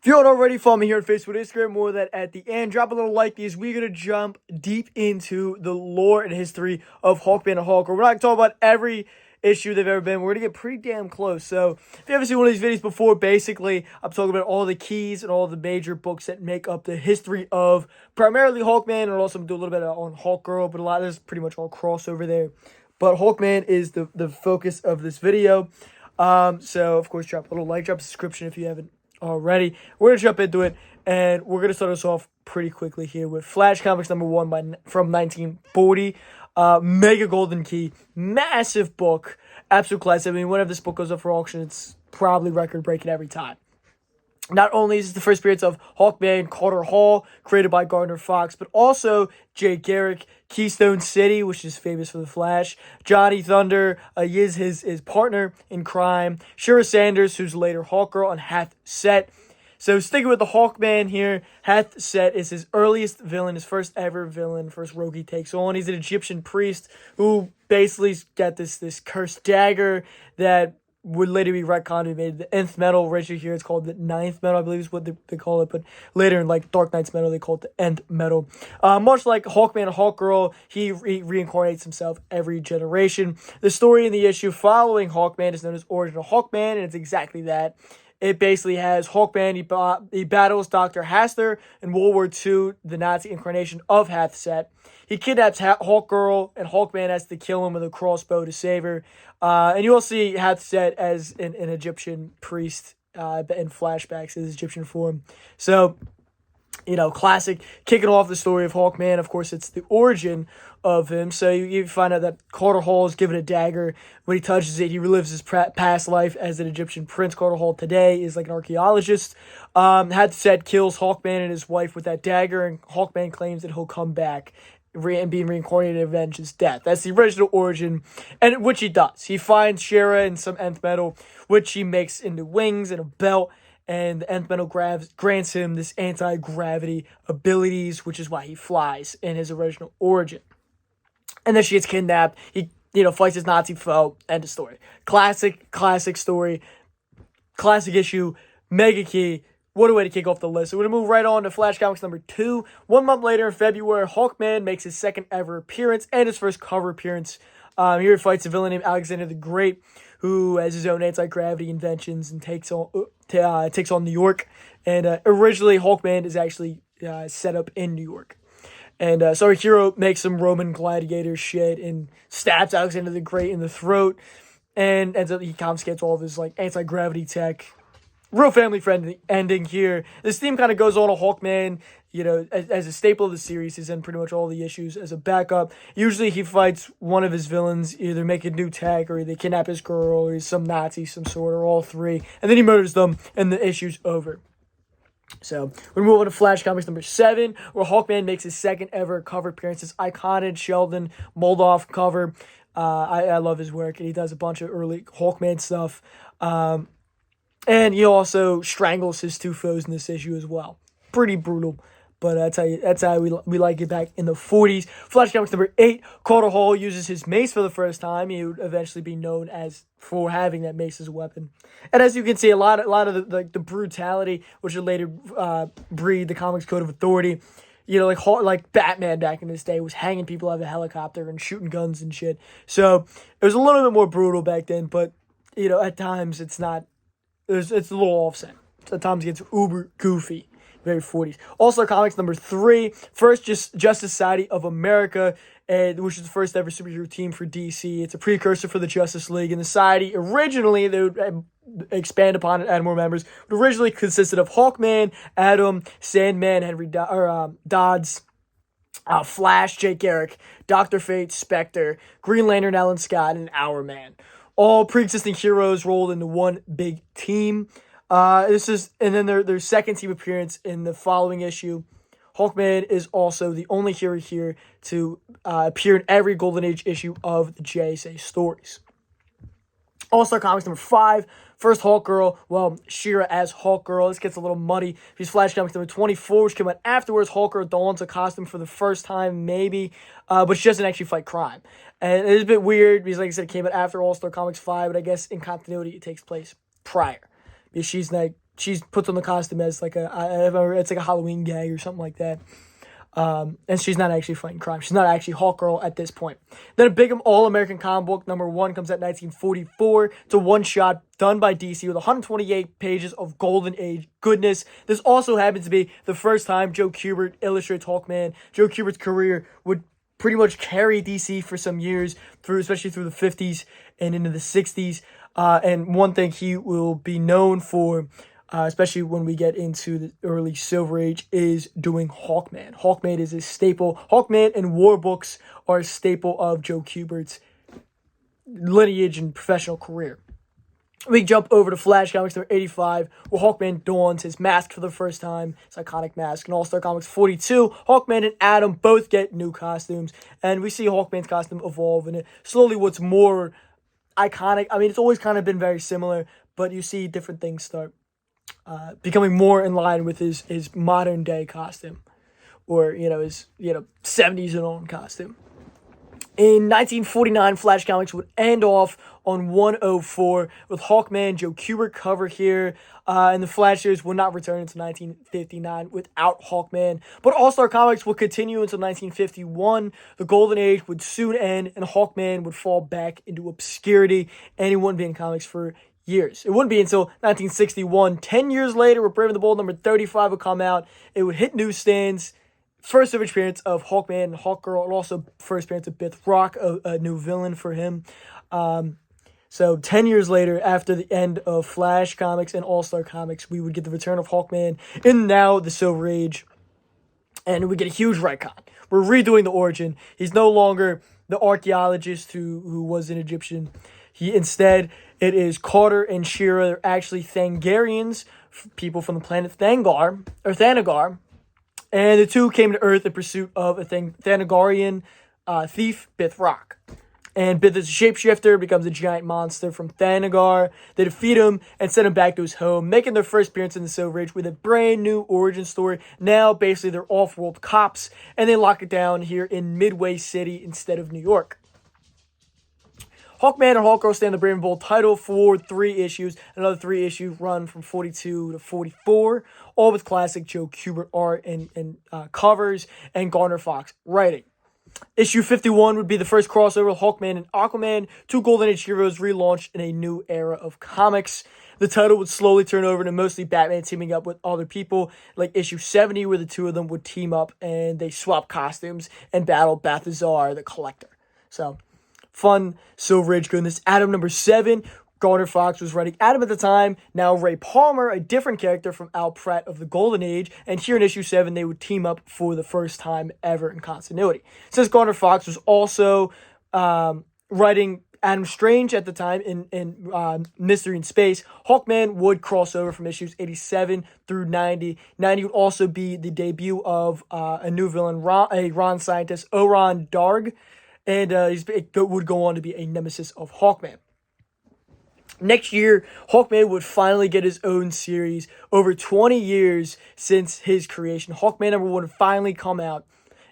you don't already follow me here on Facebook and Instagram, more of that at the end. Drop a little like these. We're going to jump deep into the lore and history of Hawkman and Hawker. We're not going to talk about every issue they've ever been. We're going to get pretty damn close. So if you haven't seen one of these videos before, basically, I'm talking about all the keys and all the major books that make up the history of primarily Hawkman, and also do a little bit on Hawkgirl, but a lot of this is pretty much all crossover there. But Hawkman is the focus of this video. So, of course, drop a little like, drop a subscription if you haven't already. We're going to jump into it, and we're going to start us off pretty quickly here with Flash Comics #1 from 1940. Mega Golden Key, massive book, absolute classic. I mean, whenever this book goes up for auction, it's probably record-breaking every time. Not only is this the first appearance of Hawkman, Carter Hall, created by Gardner Fox, but also Jay Garrick, Keystone City, which is famous for the Flash, Johnny Thunder, is his partner in crime, Shira Sanders, who's later Hawkgirl, and Hath Set. So sticking with the Hawkman here, Hath Set is his earliest villain, his first ever villain, first rogue he takes on. He's an Egyptian priest who basically got this cursed dagger that would later be retconned and made the nth metal. Originally here it's called the ninth metal, I believe is what they call it, but later in like Dark Knight's metal they call it the nth metal. Much like Hawkman and Hawkgirl, he reincarnates himself every generation. The story in the issue following Hawkman is known as Origin of Hawkman, and it's exactly that. It basically has Hawkman, he battles Dr. Hastur in World War II, the Nazi incarnation of Hath Set. He kidnaps Hawkgirl, and Hawkman has to kill him with a crossbow to save her. And you will see Hath Set as an Egyptian priest in flashbacks, his Egyptian form. So, you know, classic, kicking off the story of Hawkman. Of course, it's the origin of him. So you find out that Carter Hall is given a dagger. When he touches it, he relives his past life as an Egyptian prince. Carter Hall today is like an archaeologist. Hath Set kills Hawkman and his wife with that dagger, and Hawkman claims that he'll come back and being reincarnated and avenge his death. That's the original origin, and which he does. He finds Shira in some nth metal, which he makes into wings and a belt, and the nth metal grants him this anti-gravity abilities, which is why he flies in his original origin. And then she gets kidnapped. He, fights his Nazi foe. End of story. Classic story. Classic issue. Mega key. What a way to kick off the list. So we're going to move right on to Flash Comics #2. 1 month later in February, Hawkman makes his second ever appearance and his first cover appearance. Here he fights a villain named Alexander the Great, who has his own anti-gravity inventions and takes on New York. And originally, Hawkman is actually set up in New York. And so our hero makes some Roman gladiator shit and stabs Alexander the Great in the throat. And ends up, he confiscates all of his anti-gravity tech. Real family-friendly ending here. This theme kind of goes on to Hawkman, as a staple of the series. He's in pretty much all the issues as a backup. Usually he fights one of his villains, either making new tech, or they kidnap his girl, or he's some Nazi, some sort, or all three. And then he murders them, and the issue's over. So, we're moving on to Flash Comics #7, where Hawkman makes his second ever cover appearance. This iconic Sheldon Moldoff cover. I love his work, and he does a bunch of early Hawkman stuff. And he also strangles his two foes in this issue as well. Pretty brutal, but that's how we like it back in the 40s. Flash Comics #8, Carter Hall uses his mace for the first time. He would eventually be known for having that mace as a weapon. And as you can see, a lot of the brutality, which would later breed the comics code of authority. Like Batman back in this day was hanging people out of a helicopter and shooting guns and shit. So it was a little bit more brutal back then, but at times it's not. It's a little offset. At times it gets uber goofy. Very 40s. All-Star Comics #3, first Justice Society of America, which is the first ever superhero team for DC. It's a precursor for the Justice League. And the Society, originally, they would expand upon it, add more members. It originally consisted of Hawkman, Atom, Sandman, Henry Dodds, Flash, Jay Garrick, Dr. Fate, Spectre, Green Lantern, Alan Scott, and Hourman. All pre-existing heroes rolled into one big team. And then their second team appearance in the following issue. Hawkman is also the only hero here to appear in every Golden Age issue of the JSA stories. All-Star Comics #5, first Hawkgirl, Shira as Hawkgirl. This gets a little muddy. She's Flash Comics #24, which came out afterwards. Hawkgirl dons a costume for the first time, maybe, but she doesn't actually fight crime. And it's a bit weird, because like I said, it came out after All-Star Comics 5, but I guess in continuity it takes place prior. Because she's like she puts on the costume as like it's like a Halloween gag or something like that. And she's not actually fighting crime. She's not actually Hawkgirl at this point. Then a big All-American comic book, #1, comes out in 1944. It's a one-shot done by DC with 128 pages of Golden Age goodness. This also happens to be the first time Joe Kubert illustrates Hawkman. Joe Kubert's career would pretty much carry DC for some years, especially through the 50s and into the 60s. And one thing he will be known for, especially when we get into the early Silver Age, is doing Hawkman. Hawkman is a staple. Hawkman and war books are a staple of Joe Kubert's lineage and professional career. We jump over to Flash Comics #85, where Hawkman dons his mask for the first time, his iconic mask. In All-Star Comics 42, Hawkman and Adam both get new costumes, and we see Hawkman's costume evolve, and it slowly what's more iconic. I mean, it's always kind of been very similar, but you see different things start becoming more in line with his modern day costume, or his 70s and on costume. In 1949, Flash Comics would end off on 104 with Hawkman, Joe Kubert cover here, and the Flash series would not return until 1959 without Hawkman. But All-Star Comics would continue until 1951. The Golden Age would soon end, and Hawkman would fall back into obscurity, and he wouldn't be in comics for years. It wouldn't be until 1961, 10 years later, where Brave and the Bold #35 would come out. It would hit newsstands. First ever appearance of Hawkman and Hawkgirl, and also first appearance of Bith Rock, a new villain for him. So 10 years later, after the end of Flash Comics and All-Star Comics, we would get the return of Hawkman in now the Silver Age, and we get a huge retcon. We're redoing the origin. He's no longer the archaeologist who was an Egyptian. Instead, it is Carter and Shira. They're actually Thangarians, people from the planet Thanagar. And the two came to Earth in pursuit of a Thanagarian thief, Bith Rock. And Bith is a shapeshifter, becomes a giant monster from Thanagar. They defeat him and send him back to his home, making their first appearance in the Silver Age with a brand new origin story. Now, basically, they're off-world cops, and they lock it down here in Midway City instead of New York. Hawkman and Hawkgirl stay on the Brave and Bold title for 3 issues. Another 3-issue run from 42 to 44, all with classic Joe Kubert art and covers and Gardner Fox writing. Issue 51 would be the first crossover with Hawkman and Aquaman, 2 Golden Age heroes relaunched in a new era of comics. The title would slowly turn over to mostly Batman teaming up with other people, like issue 70, where the two of them would team up and they swap costumes and battle Balthazar the Collector. So, fun Silver Age goodness. Adam #7, Gardner Fox was writing Adam at the time. Now Ray Palmer, a different character from Al Pratt of the Golden Age. And here in issue 7, they would team up for the first time ever in continuity. Since Gardner Fox was also writing Adam Strange at the time in Mystery in Space, Hawkman would cross over from issues 87 through 90. 90 would also be the debut of a new villain, a Ron scientist, Oran Darg. And it would go on to be a nemesis of Hawkman. Next year, Hawkman would finally get his own series. Over 20 years since his creation, Hawkman #1 would finally come out.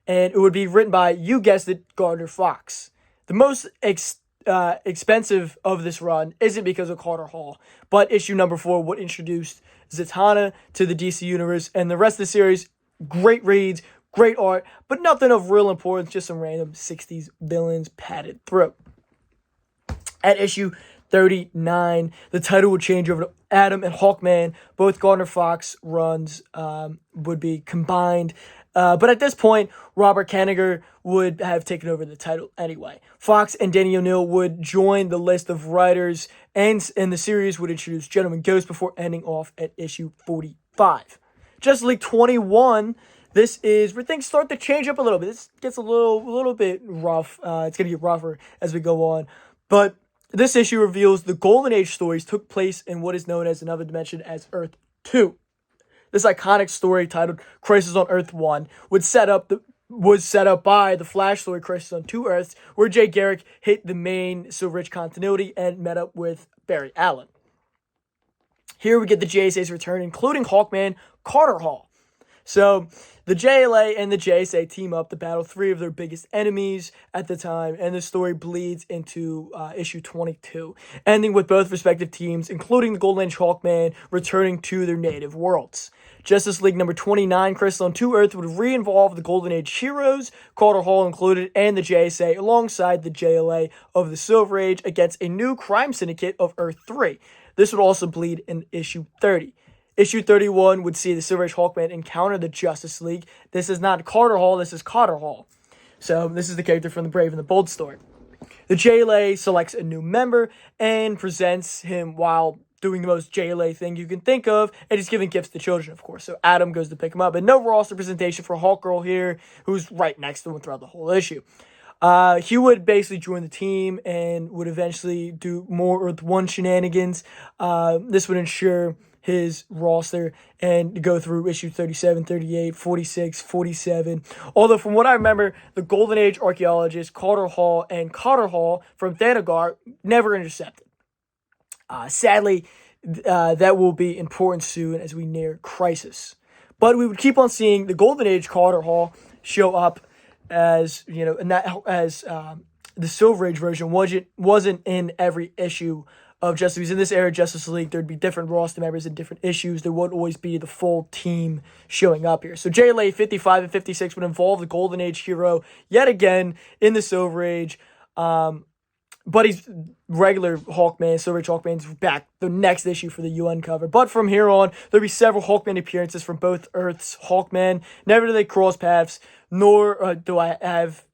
And it would be written by, you guessed it, Gardner Fox. The most expensive of this run isn't because of Carter Hall, but issue #4 would introduce Zatanna to the DC Universe. And the rest of the series, great reads, great art, but nothing of real importance, just some random 60s villains padded through. At issue 39, the title would change over to Adam and Hawkman. Both Gardner Fox runs would be combined. But at this point, Robert Kanigher would have taken over the title anyway. Fox and Danny O'Neill would join the list of writers, and the series would introduce Gentleman Ghost before ending off at issue 45. Justice League 21, this is where things start to change up a little bit. This gets a little bit rough. It's going to get rougher as we go on. But this issue reveals the Golden Age stories took place in what is known as another dimension as Earth 2. This iconic story titled Crisis on Earth 1 was set up by the Flash story Crisis on 2 Earths, where Jay Garrick hit the main Silver Age continuity and met up with Barry Allen. Here we get the JSA's return, including Hawkman, Carter Hall. So The JLA and the JSA team up to battle three of their biggest enemies at the time, and the story bleeds into issue 22, ending with both respective teams, including the Golden Age Hawkman, returning to their native worlds. Justice League number 29, Crystal on 2 Earth, would re-involve the Golden Age heroes, Carter Hall included, and the JSA, alongside the JLA of the Silver Age, against a new crime syndicate of Earth 3. This would also bleed in issue 30. Issue 31 would see the Silver Age Hawkman encounter the Justice League. This is not Carter Hall, this is Cotter Hall. So this is the character from the Brave and the Bold story. The JLA selects a new member and presents him while doing the most JLA thing you can think of, and he's giving gifts to children, of course. So Adam goes to pick him up, and no roster presentation for Hawkgirl here, who's right next to him throughout the whole issue. He would basically join the team and would eventually do more Earth 1 shenanigans. This would ensure his roster and go through issue 37, 38, 46, 47. Although from what I remember, the Golden Age archaeologists Carter Hall and Cotter Hall from Thanagar never intercepted. Sadly, that will be important soon as we near Crisis. But we would keep on seeing the Golden Age Cotter Hall show up as, and that as the Silver Age version wasn't in every issue of Justice League. In this era of Justice League, there'd be different roster members in different issues. There wouldn't always be the full team showing up here. So JLA 55 and 56 would involve the Golden Age hero yet again in the Silver Age. But he's regular Hawkman, Silver Age Hawkman's back the next issue for the UN cover. But from here on, there'll be several Hawkman appearances from both Earth's Hawkman. Never do they cross paths, nor do I have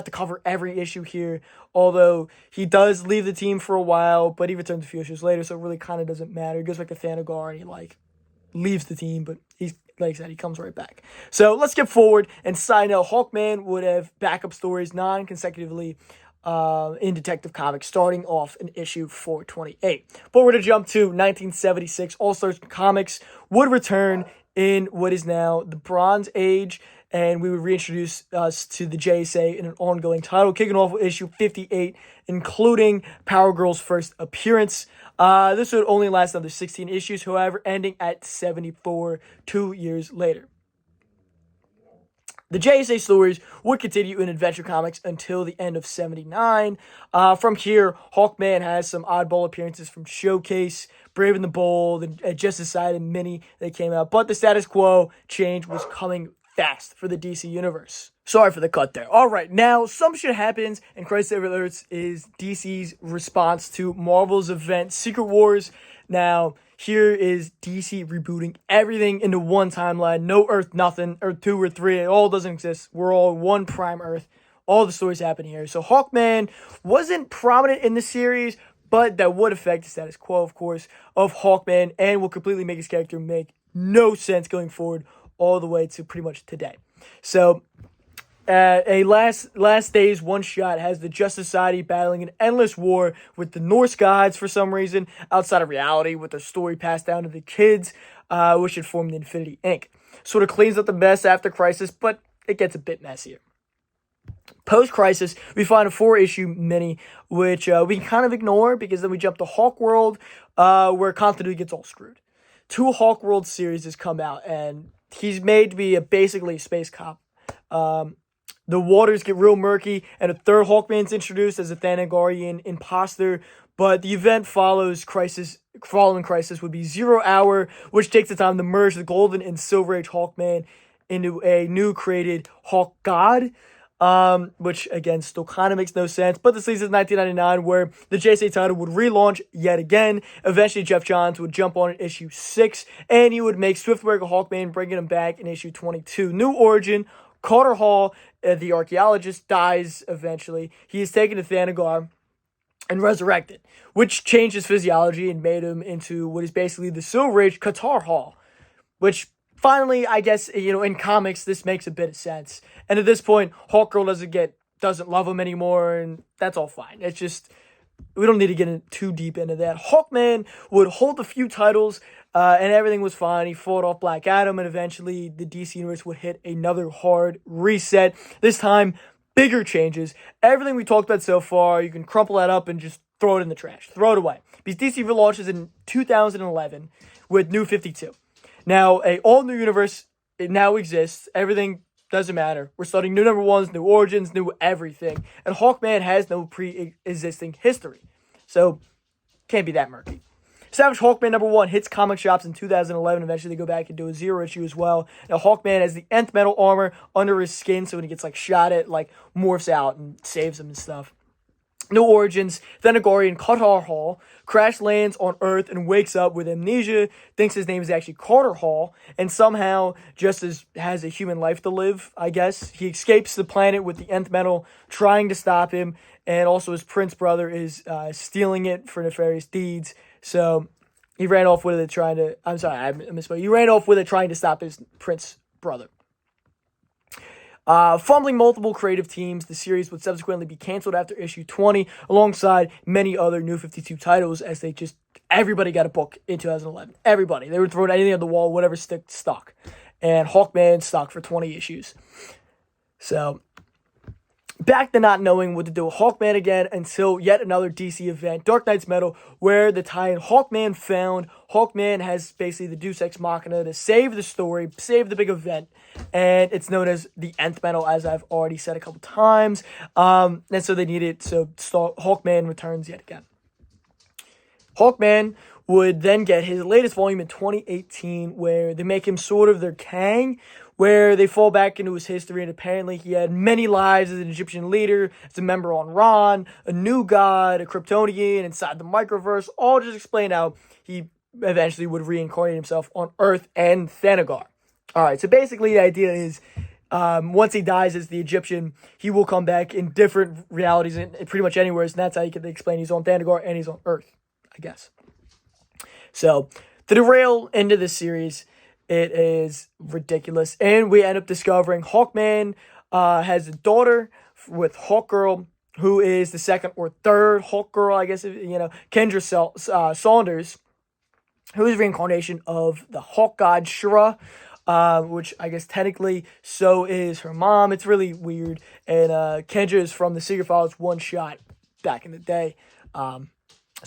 to cover every issue here. Although he does leave the team for a while, but he returns a few issues later, so it really kind of doesn't matter. He goes back to Thanagar and he leaves the team, but he's, like I said, he comes right back. So let's skip forward and side note, Hawkman would have backup stories non-consecutively in Detective Comics, starting off in issue 428. But we're to jump to 1976. All-Stars Comics would return in what is now the Bronze Age, and we would reintroduce us to the JSA in an ongoing title, kicking off with issue 58, including Power Girl's first appearance. This would only last another 16 issues, however, ending at 74 2 years later. The JSA stories would continue in Adventure Comics until the end of 79. From here, Hawkman has some oddball appearances from Showcase, Brave and the Bold, and Justice Side and Mini that came out. But the status quo change was coming fast for the DC Universe. Sorry for the cut there. All right, now some shit happens, and Crisis on Infinite Earths is DC's response to Marvel's event Secret Wars. Now, here is DC rebooting everything into one timeline. No Earth nothing, Earth 2 or 3, it all doesn't exist. We're all one prime Earth. All the stories happen here. So Hawkman wasn't prominent in the series, but that would affect the status quo, of course, of Hawkman, and will completely make his character make no sense going forward all the way to pretty much today. So a last days one shot has the Justice Society battling an endless war with the Norse gods for some reason outside of reality, with their story passed down to the kids, which should form the Infinity Inc. Sort of cleans up the mess after Crisis, but it gets a bit messier. Post-Crisis, we find a 4-issue mini, which we can kind of ignore because then we jump to Hawk World, where continuity gets all screwed. 2 Hawk World series has come out, and he's made to be basically a space cop. The waters get real murky, and a third Hawkman's introduced as a Thanagarian imposter, but the event following Crisis would be 0 Hour, which takes the time to merge the Golden and Silver Age Hawkman into a new created Hawk God, which again still kind of makes no sense. But this leads to 1999, where the JSA title would relaunch yet again. Eventually, Jeff Johns would jump on in issue 6, and he would make Swiftwaker Hawkman, bringing him back in issue 22. New origin: Carter Hall, the archaeologist, dies eventually. He is taken to Thanagar and resurrected, which changed his physiology and made him into what is basically the Silver Age Qatar Hall, which finally, I guess, in comics, this makes a bit of sense. And at this point, Hawkgirl doesn't love him anymore, and that's all fine. It's just, we don't need to get too deep into that. Hawkman would hold a few titles, and everything was fine. He fought off Black Adam, and eventually the DC Universe would hit another hard reset. This time, bigger changes. Everything we talked about so far, you can crumple that up and just throw it in the trash. Throw it away. Because DC relaunches in 2011 with New 52. Now, a all-new universe it now exists. Everything doesn't matter. We're starting new number ones, new origins, new everything. And Hawkman has no pre-existing history. So, can't be that murky. Savage Hawkman number 1 hits comic shops in 2011. Eventually, they go back and do a 0 issue as well. Now, Hawkman has the nth metal armor under his skin, so when he gets shot at, morphs out and saves him and stuff. New origins, Thanagarian Qatar Hall crash lands on Earth and wakes up with amnesia, thinks his name is actually Carter Hall, and somehow just has a human life to live, I guess. He escapes the planet with the nth metal, trying to stop him, and also his prince brother is stealing it for nefarious deeds. So he ran off with it trying to... I'm sorry, I misspoke. He ran off with it trying to stop his prince brother. Fumbling multiple creative teams, the series would subsequently be canceled after issue 20, alongside many other New 52 titles, as everybody got a book in 2011. Everybody. They were throwing anything at the wall, whatever stuck. And Hawkman stuck for 20 issues. So, back to not knowing what to do with Hawkman again until yet another DC event, Dark Knight's Metal, where the tie-in Hawkman found. Hawkman has basically the Deus Ex Machina to save the story, save the big event, and it's known as the Nth Metal, as I've already said a couple times. And so they need it, so Hawkman returns yet again. Hawkman would then get his latest volume in 2018, where they make him sort of their Kang, where they fall back into his history, and apparently he had many lives as an Egyptian leader, as a member on Ron, a new god, a Kryptonian inside the microverse, all just explain how he eventually would reincarnate himself on Earth and Thanagar. Alright, so basically the idea is, once he dies as the Egyptian, he will come back in different realities, and pretty much anywhere, and that's how you can explain he's on Thanagar and he's on Earth, I guess. So, to derail into this series, it is ridiculous. And we end up discovering Hawkman has a daughter with Hawkgirl, who is the second or third Hawkgirl, I guess, Kendra Saunders, who is a reincarnation of the Hawk God Shura, which I guess technically so is her mom. It's really weird. And Kendra is from the Secret Files one-shot back in the day. So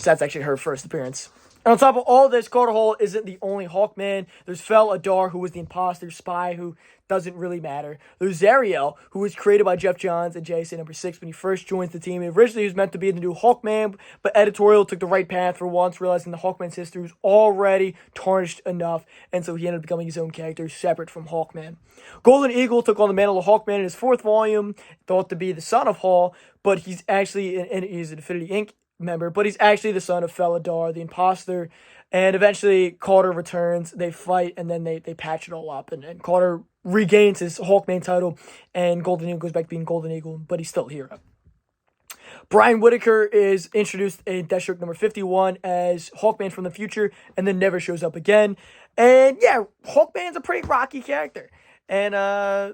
that's actually her first appearance. And on top of all this, Carter Hall isn't the only Hawkman. There's Fel Adar, who was the imposter spy, who doesn't really matter. There's Zariel, who was created by Jeff Johns and JSA number 6 when he first joins the team. Originally, he was meant to be the new Hawkman, but editorial took the right path for once, realizing the Hawkman's history was already tarnished enough, and so he ended up becoming his own character, separate from Hawkman. Golden Eagle took on the mantle of Hawkman in his 4th volume, thought to be the son of Hall, but he's actually, and he's an Infinity Inc. member, but he's actually the son of Fel Adar, the imposter. And eventually Carter returns, they fight, and then they patch it all up, and Carter regains his Hawkman title, and Golden Eagle goes back to being Golden Eagle, but he's still a hero. Brian Whitaker is introduced in Deathstroke number 51 as Hawkman from the future, and then never shows up again. And yeah, Hawkman's a pretty rocky character. And, I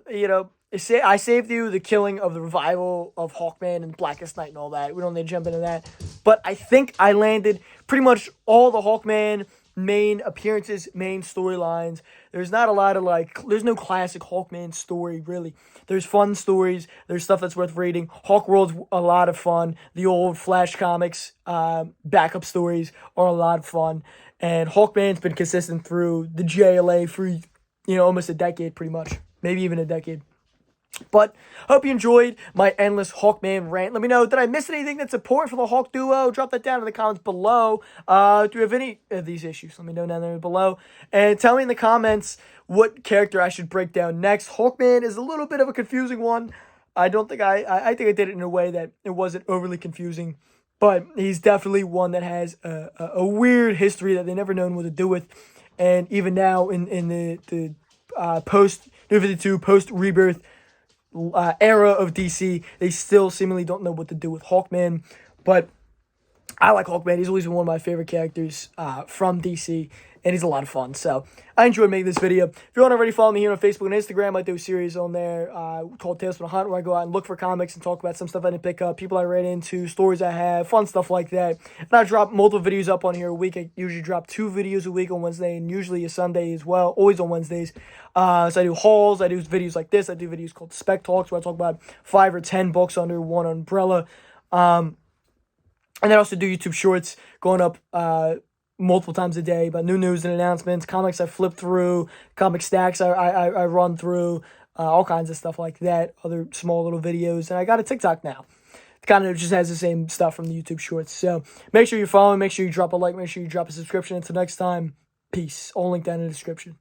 saved you the killing of the revival of Hawkman and Blackest Night and all that. We don't need to jump into that. But I think I landed pretty much all the Hawkman main appearances, main storylines. There's not a lot of there's no classic Hawkman story, really. There's fun stories. There's stuff that's worth reading. Hawkworld's a lot of fun. The old Flash comics, backup stories are a lot of fun. And Hawkman's been consistent through the JLA for, almost a decade, pretty much. Maybe even a decade. But hope you enjoyed my endless Hawkman rant. Let me know, did I miss anything that's important for the Hawk duo? Drop that down in the comments below. Do you have any of these issues? Let me know down there below. And tell me in the comments what character I should break down next. Hawkman is a little bit of a confusing one. I think I did it in a way that it wasn't overly confusing. But he's definitely one that has a weird history that they never known what to do with. And even now in the post-New 52, post-Rebirth era of DC, they still seemingly don't know what to do with Hawkman, but I like Hawkman. He's always been one of my favorite characters from DC, and he's a lot of fun, so I enjoyed making this video. If you don't already follow me here on Facebook and Instagram, I do a series on there called Tales from the Hunt, where I go out and look for comics and talk about some stuff I didn't pick up, people I ran into, stories I have, fun stuff like that. And I drop multiple videos up on here a week. I usually drop 2 videos a week on Wednesday, and usually a Sunday as well, always on Wednesdays. So I do hauls, I do videos like this, I do videos called Spec Talks, where I talk about 5 or 10 books under one umbrella. And I also do YouTube Shorts, going up multiple times a day about new news and announcements, comics I flip through, comic stacks I run through, all kinds of stuff like that, other small little videos. And I got a TikTok now. It kind of just has the same stuff from the YouTube Shorts. So make sure you're following, make sure you drop a like, make sure you drop a subscription. Until next time, peace. All linked down in the description.